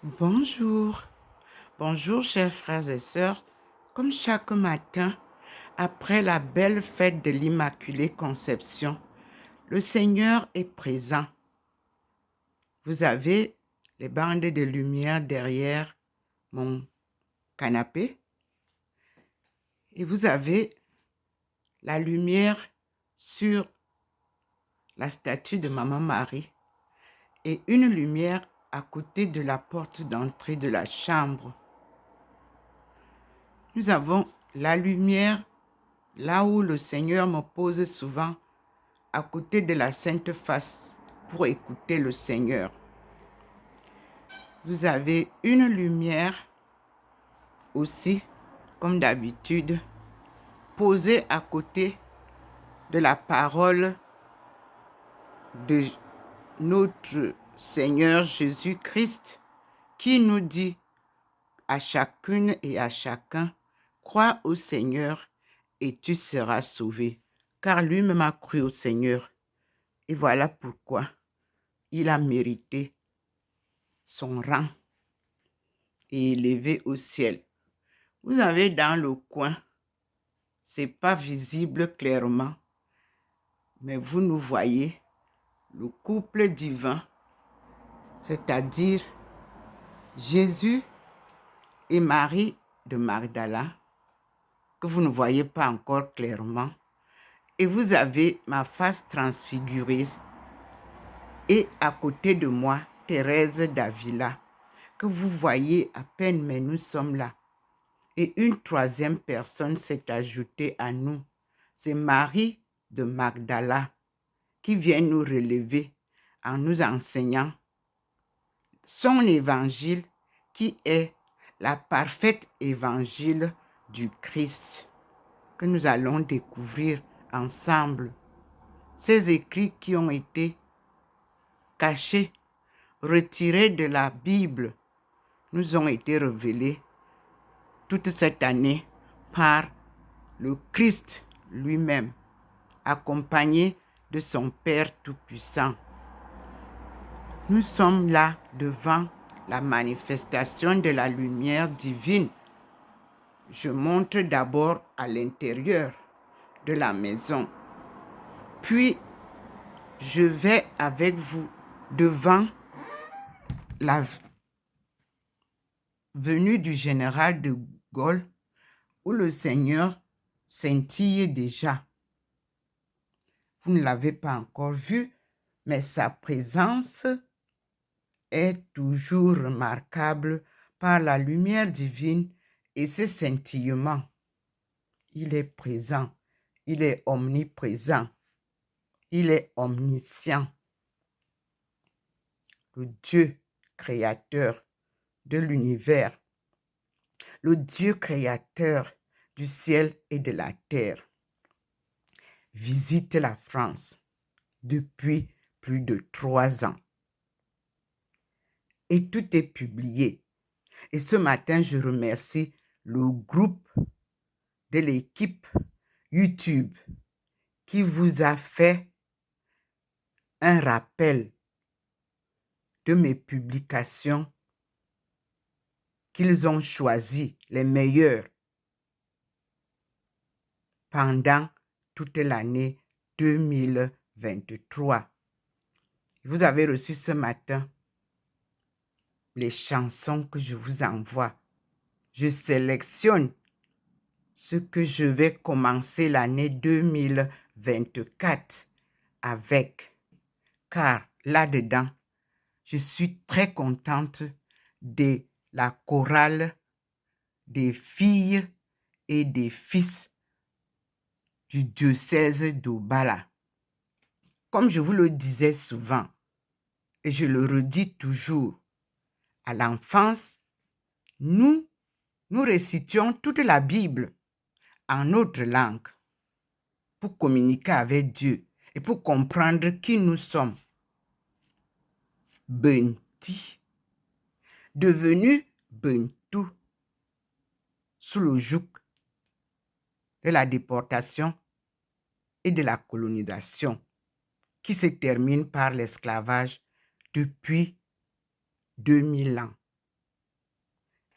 Bonjour, bonjour chers frères et sœurs. Comme chaque matin, après la belle fête de l'Immaculée Conception, le Seigneur est présent. Vous avez les bandes de lumière derrière mon canapé et vous avez la lumière sur la statue de Maman Marie et une lumière à côté de la porte d'entrée de la chambre. Nous avons la lumière là où le Seigneur me pose souvent, à côté de la Sainte Face, pour écouter le Seigneur. Vous avez une lumière aussi, comme d'habitude, posée à côté de la parole de notre Seigneur Jésus-Christ, qui nous dit à chacune et à chacun, crois au Seigneur et tu seras sauvé, car lui-même a cru au Seigneur. Et voilà pourquoi il a mérité son rang et élevé au ciel. Vous avez dans le coin, c'est pas visible clairement, mais vous nous voyez, le couple divin, c'est-à-dire Jésus et Marie de Magdala, que vous ne voyez pas encore clairement, et vous avez ma face transfigurée, et à côté de moi, Thérèse d'Avila, que vous voyez à peine, mais nous sommes là. Et une troisième personne s'est ajoutée à nous. C'est Marie de Magdala qui vient nous relever en nous enseignant son évangile qui est la parfaite évangile du Christ que nous allons découvrir ensemble. Ces écrits qui ont été cachés, retirés de la Bible, nous ont été révélés toute cette année par le Christ lui-même, accompagné de son Père Tout-Puissant. Nous sommes là devant la manifestation de la lumière divine. Je montre d'abord à l'intérieur de la maison, puis je vais avec vous devant la venue du général de Gaulle, où le Seigneur scintille déjà. Vous ne l'avez pas encore vu, mais sa présence est toujours remarquable par la lumière divine et ses scintillements. Il est présent, il est omniprésent, il est omniscient. Le Dieu créateur de l'univers, le Dieu créateur du ciel et de la terre, visite la France depuis plus de 3 ans. Et tout est publié. Et ce matin, je remercie le groupe de l'équipe YouTube qui vous a fait un rappel de mes publications qu'ils ont choisi les meilleures pendant toute l'année 2023. Vous avez reçu ce matin les chansons que je vous envoie. Je sélectionne ce que je vais commencer l'année 2024 avec, car là-dedans, je suis très contente de la chorale des filles et des fils du diocèse d'Obala. Comme je vous le disais souvent, et je le redis toujours, à l'enfance, nous récitions toute la Bible en notre langue pour communiquer avec Dieu et pour comprendre qui nous sommes. Benti, devenu Bentou, sous le joug de la déportation et de la colonisation, qui se termine par l'esclavage depuis 2000 ans.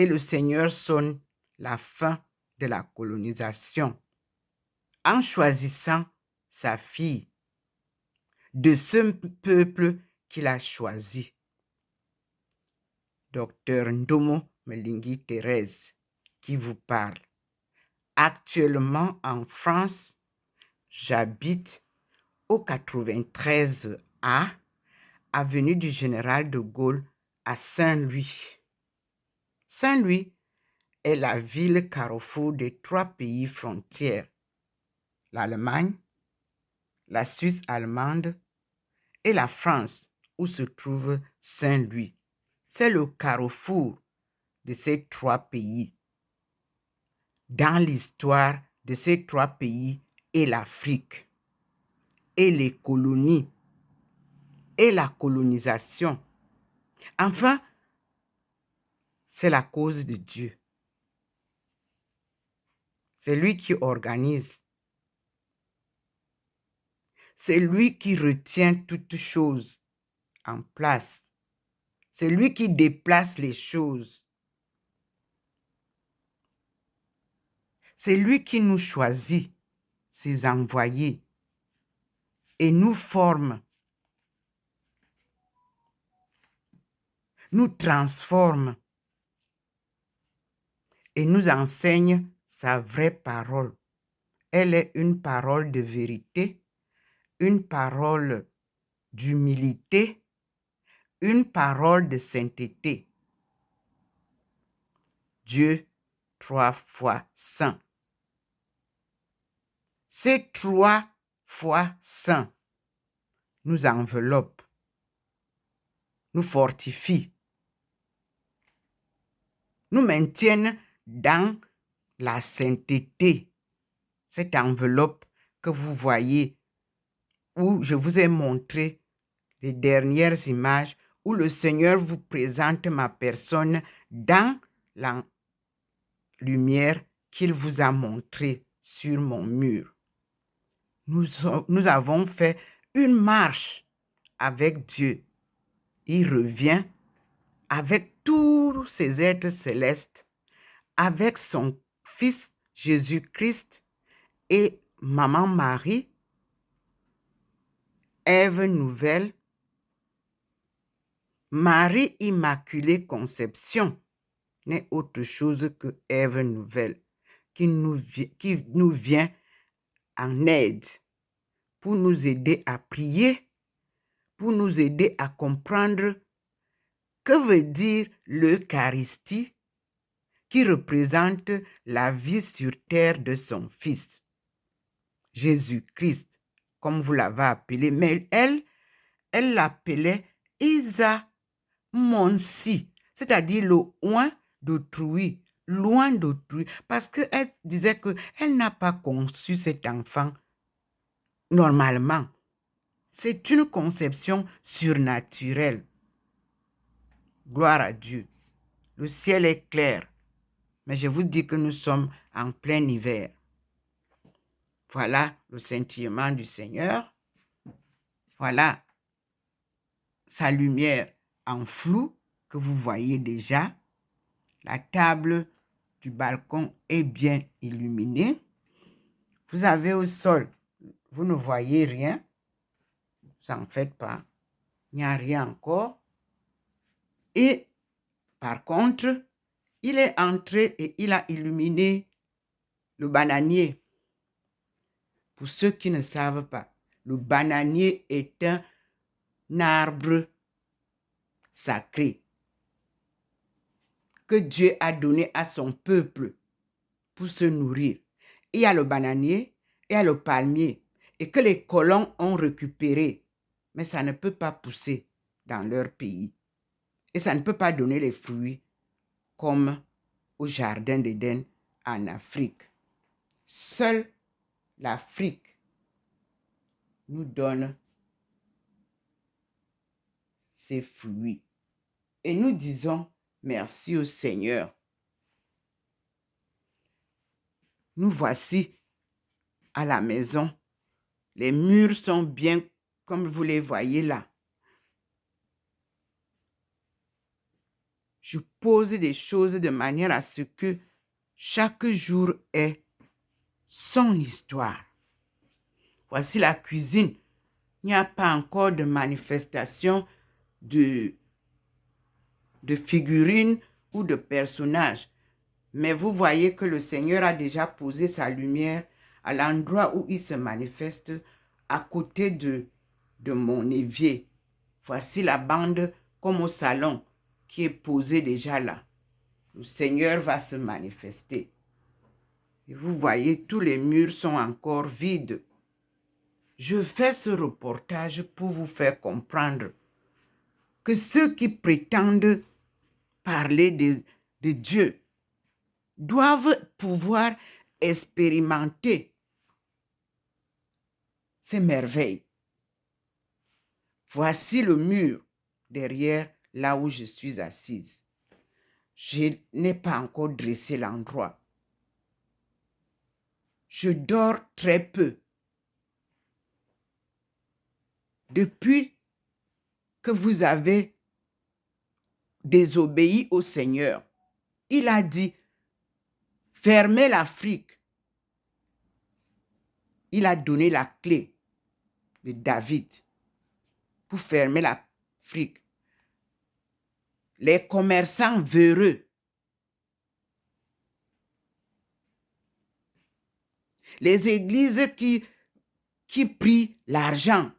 et le Seigneur sonne la fin de la colonisation en choisissant sa fille de ce peuple qu'il a choisi. Docteur Ndomo Melingi Thérèse qui vous parle. Actuellement en France, j'habite au 93A, avenue du Général de Gaulle à Saint-Louis. Saint-Louis est la ville carrefour des 3 pays frontières, l'Allemagne, la Suisse allemande et la France, où se trouve Saint-Louis. C'est le carrefour de ces 3 pays. Dans l'histoire de ces 3 pays et l'Afrique, et les colonies, et la colonisation. Enfin, c'est la cause de Dieu. C'est lui qui organise. C'est lui qui retient toutes choses en place. C'est lui qui déplace les choses. C'est lui qui nous choisit, ses envoyés, et nous forme, nous transforme et nous enseigne sa vraie parole. Elle est une parole de vérité, une parole d'humilité, une parole de sainteté. Dieu 3 fois saint. Ces 3 fois saint nous enveloppent, nous fortifient, nous maintiennent dans la sainteté. Cette enveloppe que vous voyez, où je vous ai montré les dernières images, où le Seigneur vous présente ma personne dans la lumière qu'il vous a montrée sur mon mur. Nous avons fait une marche avec Dieu. Il revient avec tous ses êtres célestes, avec son Fils Jésus-Christ et Maman Marie, Ève nouvelle, Marie Immaculée Conception n'est autre chose que Ève nouvelle, qui nous vient en aide pour nous aider à prier, pour nous aider à comprendre que veut dire l'Eucharistie, qui représente la vie sur terre de son Fils, Jésus-Christ, comme vous l'avez appelé, mais elle l'appelait Isa Monsi, c'est-à-dire le loin d'autrui, loin d'autrui, parce qu'elle disait qu'elle n'a pas conçu cet enfant normalement. C'est une conception surnaturelle. Gloire à Dieu. Le ciel est clair, mais je vous dis que nous sommes en plein hiver. Voilà le scintillement du Seigneur. Voilà sa lumière en flou que vous voyez déjà. La table du balcon est bien illuminée. Vous avez au sol, vous ne voyez rien. Vous n'en faites pas. Il n'y a rien encore. Et par contre, il est entré et il a illuminé le bananier. Pour ceux qui ne savent pas, le bananier est un arbre sacré que Dieu a donné à son peuple pour se nourrir. Il y a le bananier, il y a le palmier, et que les colons ont récupéré, mais ça ne peut pas pousser dans leur pays. Et ça ne peut pas donner les fruits comme au jardin d'Éden en Afrique. Seule l'Afrique nous donne ses fruits. Et nous disons merci au Seigneur. Nous voici à la maison. Les murs sont bien comme vous les voyez là. Je pose des choses de manière à ce que chaque jour ait son histoire. Voici la cuisine. Il n'y a pas encore de manifestation de figurines ou de personnages. Mais vous voyez que le Seigneur a déjà posé sa lumière à l'endroit où il se manifeste à côté de mon évier. Voici la bande comme au salon qui est posée déjà là. Le Seigneur va se manifester. Et vous voyez, tous les murs sont encore vides. Je fais ce reportage pour vous faire comprendre que ceux qui prétendent parler de Dieu doivent pouvoir expérimenter ces merveilles. Voici le mur derrière là où je suis assise. Je n'ai pas encore dressé l'endroit. Je dors très peu. Depuis que vous avez désobéi au Seigneur, il a dit, fermez l'Afrique. Il a donné la clé de David pour fermer l'Afrique. Les commerçants véreux, les églises qui prient l'argent,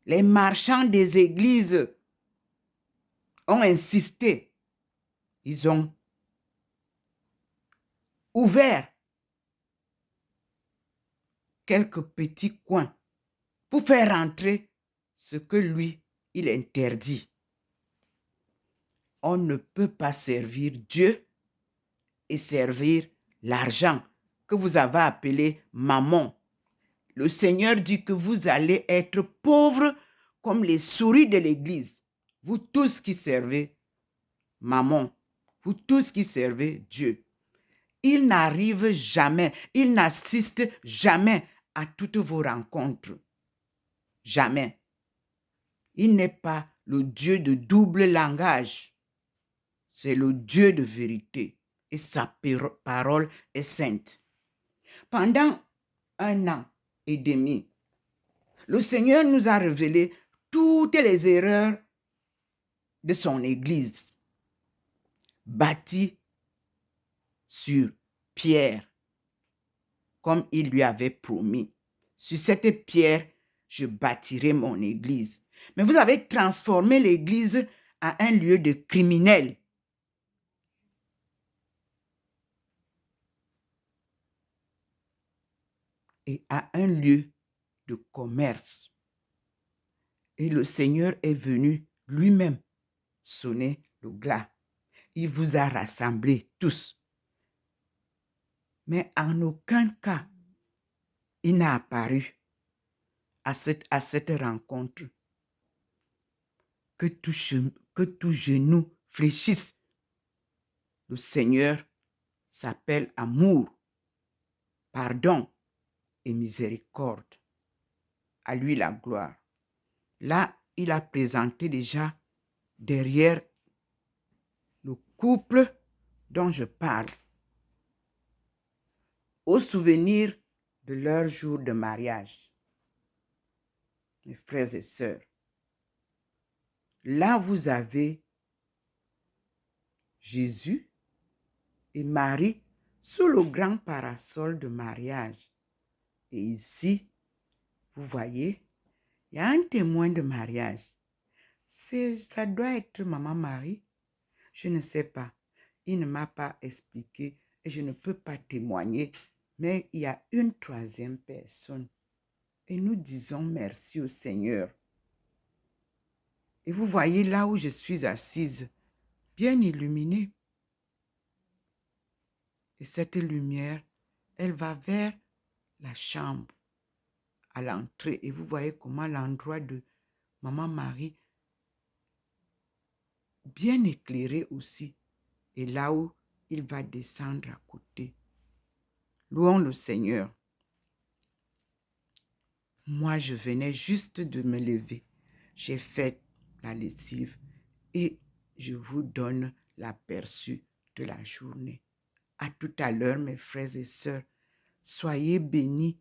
les marchands des églises ont insisté. Ils ont ouvert quelques petits coins pour faire entrer ce que lui, il interdit. On ne peut pas servir Dieu et servir l'argent que vous avez appelé mammon. Le Seigneur dit que vous allez être pauvres comme les souris de l'église. Vous tous qui servez mammon, vous tous qui servez Dieu. Il n'arrive jamais, il n'assiste jamais à toutes vos rencontres. Jamais. Il n'est pas le Dieu de double langage. C'est le Dieu de vérité et sa parole est sainte. Pendant 1 an et demi, le Seigneur nous a révélé toutes les erreurs de son Église, bâtie sur pierre, comme il lui avait promis. Sur cette pierre, je bâtirai mon Église. Mais vous avez transformé l'Église en un lieu de criminels. Et à un lieu de commerce. Et le Seigneur est venu lui-même sonner le glas. Il vous a rassemblés tous. Mais en aucun cas, il n'a apparu à cette rencontre. Que tout genou fléchisse. Le Seigneur s'appelle amour, pardon et miséricorde. À lui la gloire. Là, il a présenté déjà derrière le couple dont je parle, au souvenir de leur jour de mariage. Mes frères et sœurs, là vous avez Jésus et Marie sous le grand parasol de mariage. Et ici, vous voyez, il y a un témoin de mariage. Ça doit être Maman Marie. Je ne sais pas. Il ne m'a pas expliqué et je ne peux pas témoigner. Mais il y a une troisième personne. Et nous disons merci au Seigneur. Et vous voyez là où je suis assise, bien illuminée. Et cette lumière, elle va vers la chambre, à l'entrée. Et vous voyez comment l'endroit de Maman Marie, bien éclairé aussi. Et là où il va descendre à côté. Louons le Seigneur. Moi, je venais juste de me lever. J'ai fait la lessive et je vous donne l'aperçu de la journée. À tout à l'heure, mes frères et sœurs. Soyez bénis.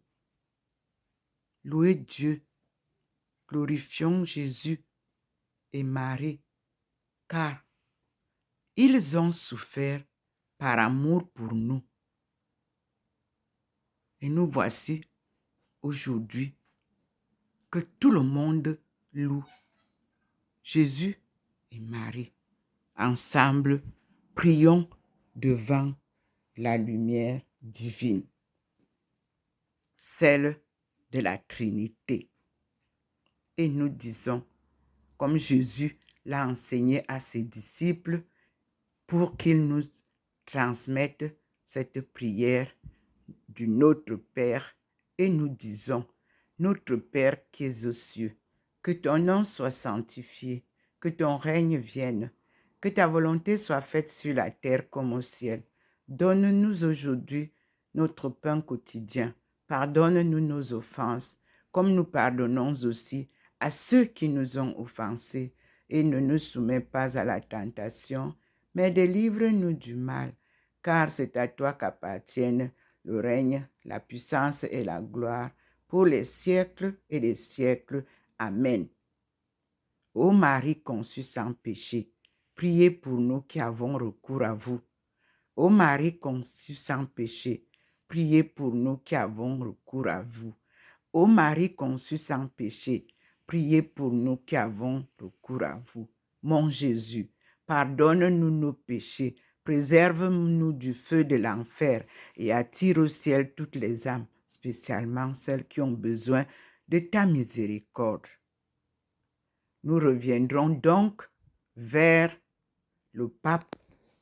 Louez Dieu. Glorifions Jésus et Marie, car ils ont souffert par amour pour nous. Et nous voici aujourd'hui que tout le monde loue Jésus et Marie. Ensemble, prions devant la lumière divine, celle de la Trinité. Et nous disons, comme Jésus l'a enseigné à ses disciples, pour qu'ils nous transmettent cette prière du Notre Père, et nous disons, Notre Père qui es aux cieux, que ton nom soit sanctifié, que ton règne vienne, que ta volonté soit faite sur la terre comme au ciel. Donne-nous aujourd'hui notre pain quotidien. Pardonne-nous nos offenses, comme nous pardonnons aussi à ceux qui nous ont offensés, et ne nous soumets pas à la tentation, mais délivre-nous du mal, car c'est à toi qu'appartiennent le règne, la puissance et la gloire pour les siècles et les siècles. Amen. Ô Marie conçue sans péché, priez pour nous qui avons recours à vous. Ô Marie conçue sans péché, priez pour nous qui avons recours à vous. Ô Marie conçue sans péché, priez pour nous qui avons recours à vous. Mon Jésus, pardonne-nous nos péchés, préserve-nous du feu de l'enfer et attire au ciel toutes les âmes, spécialement celles qui ont besoin de ta miséricorde. Nous reviendrons donc vers le pape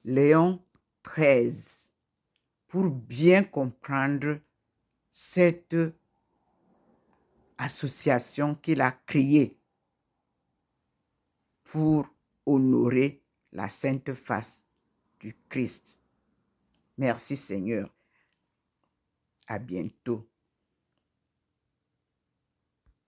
Léon XIII pour bien comprendre cette association qu'il a créée pour honorer la sainte face du Christ. Merci Seigneur. À bientôt.